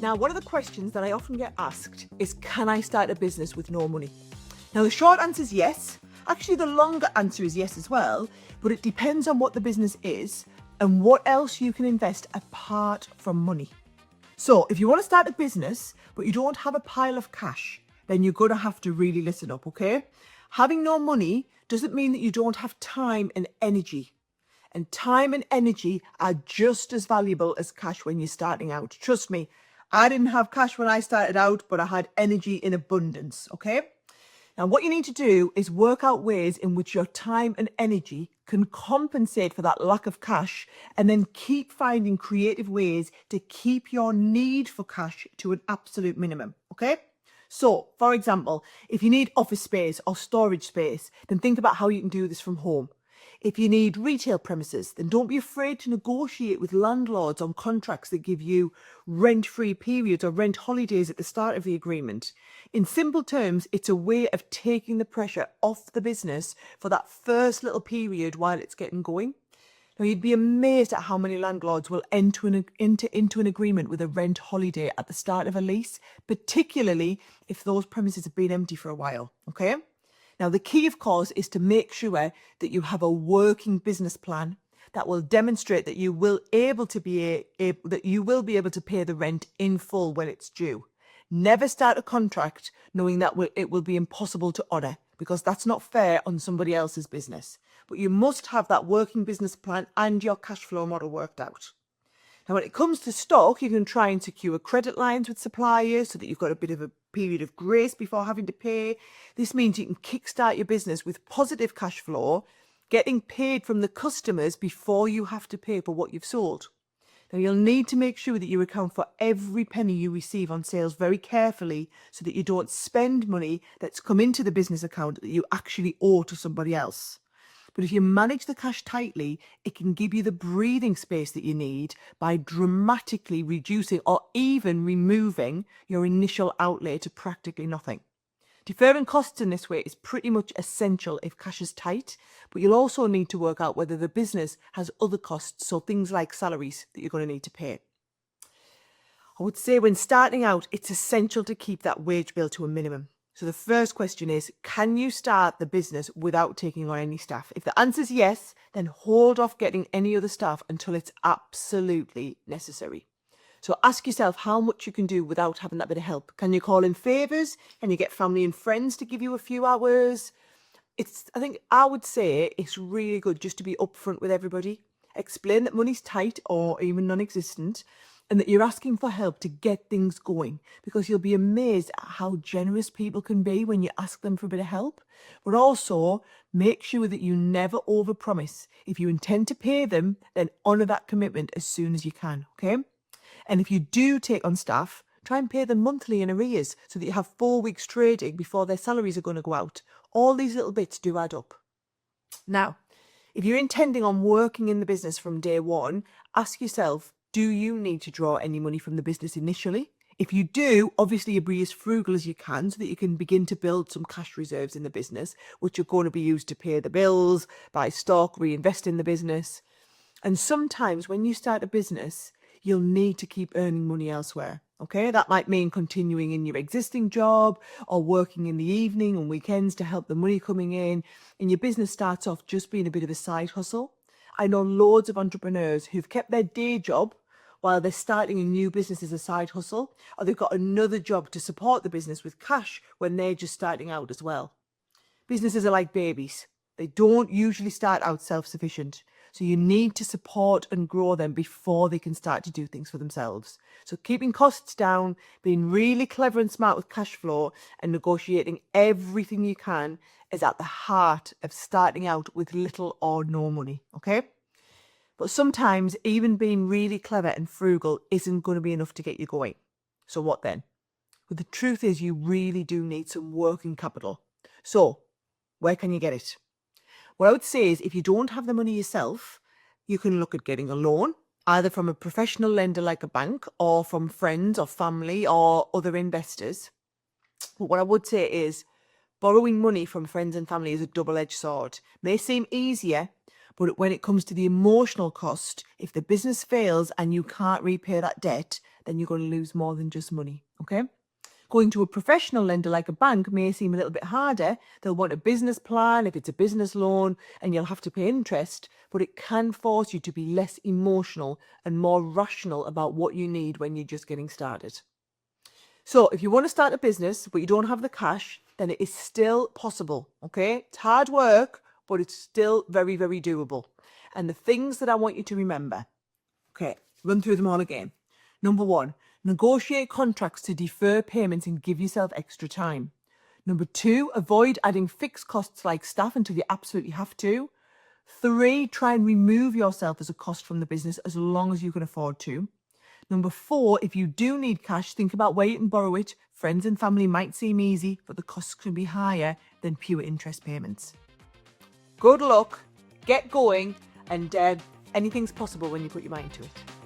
Now, one of the questions that I often get asked is, can I start a business with no money? Now, the short answer is yes. Actually, the longer answer is yes as well, but it depends on what the business is and what else you can invest apart from money. So if you want to start a business, but you don't have a pile of cash, then you're going to have to really listen up, okay? Having no money doesn't mean that you don't have time and energy. And time and energy are just as valuable as cash when you're starting out. Trust me, I didn't have cash when I started out, but I had energy in abundance, okay? Now, what you need to do is work out ways in which your time and energy can compensate for that lack of cash, and then keep finding creative ways to keep your need for cash to an absolute minimum, okay? So, for example, if you need office space or storage space, then think about how you can do this from home. If you need retail premises, then don't be afraid to negotiate with landlords on contracts that give you rent-free periods or rent holidays at the start of the agreement. In simple terms, it's a way of taking the pressure off the business for that first little period while it's getting going. Now, you'd be amazed at how many landlords will enter into an agreement with a rent holiday at the start of a lease, particularly if those premises have been empty for a while, okay? Now, the key, of course, is to make sure that you have a working business plan that will demonstrate that you will be able to pay the rent in full when it's due. Never start a contract knowing that it will be impossible to honour, because that's not fair on somebody else's business. But you must have that working business plan and your cash flow model worked out. Now, when it comes to stock, you can try and secure credit lines with suppliers so that you've got a bit of a period of grace before having to pay. This means you can kickstart your business with positive cash flow, getting paid from the customers before you have to pay for what you've sold. Now, you'll need to make sure that you account for every penny you receive on sales very carefully so that you don't spend money that's come into the business account that you actually owe to somebody else. But if you manage the cash tightly, it can give you the breathing space that you need by dramatically reducing or even removing your initial outlay to practically nothing. Deferring costs in this way is pretty much essential if cash is tight, but you'll also need to work out whether the business has other costs, so things like salaries that you're going to need to pay. I would say when starting out, it's essential to keep that wage bill to a minimum. So the first question is, can you start the business without taking on any staff? If the answer is yes, then hold off getting any other staff until it's absolutely necessary. So ask yourself how much you can do without having that bit of help. Can you call in favours? Can you get family and friends to give you a few hours? I would say it's really good just to be upfront with everybody. Explain that money's tight or even non-existent, and that you're asking for help to get things going, because you'll be amazed at how generous people can be when you ask them for a bit of help. But also make sure that you never overpromise. If you intend to pay them, then honour that commitment as soon as you can, okay? And if you do take on staff, try and pay them monthly in arrears so that you have 4 weeks trading before their salaries are going to go out. All these little bits do add up. Now, if you're intending on working in the business from day one, ask yourself, do you need to draw any money from the business initially? If you do, obviously you be as frugal as you can so that you can begin to build some cash reserves in the business, which are going to be used to pay the bills, buy stock, reinvest in the business. And sometimes when you start a business, you'll need to keep earning money elsewhere. Okay, that might mean continuing in your existing job or working in the evening and weekends to help the money coming in. And your business starts off just being a bit of a side hustle. I know loads of entrepreneurs who've kept their day job while they're starting a new business as a side hustle, or they've got another job to support the business with cash when they're just starting out as well. Businesses are like babies. They don't usually start out self-sufficient. So you need to support and grow them before they can start to do things for themselves. So keeping costs down, being really clever and smart with cash flow, and negotiating everything you can is at the heart of starting out with little or no money, okay? But sometimes even being really clever and frugal isn't going to be enough to get you going. So what then? Well, the truth is you really do need some working capital. So where can you get it? What I would say is if you don't have the money yourself, you can look at getting a loan, either from a professional lender like a bank or from friends or family or other investors. But what I would say is borrowing money from friends and family is a double-edged sword. It may seem easier, but when it comes to the emotional cost, if the business fails and you can't repay that debt, then you're going to lose more than just money, okay? Going to a professional lender like a bank may seem a little bit harder. They'll want a business plan if it's a business loan, and you'll have to pay interest, but it can force you to be less emotional and more rational about what you need when you're just getting started. So if you want to start a business but you don't have the cash, then it is still possible, okay? It's hard work, but it's still very, very doable. And the things that I want you to remember, okay, run through them all again. Number 1, negotiate contracts to defer payments and give yourself extra time. Number 2, avoid adding fixed costs like staff until you absolutely have to. 3, try and remove yourself as a cost from the business as long as you can afford to. Number 4, if you do need cash, think about where you can borrow it. Friends and family might seem easy, but the costs can be higher than pure interest payments. Good luck, get going, and anything's possible when you put your mind to it.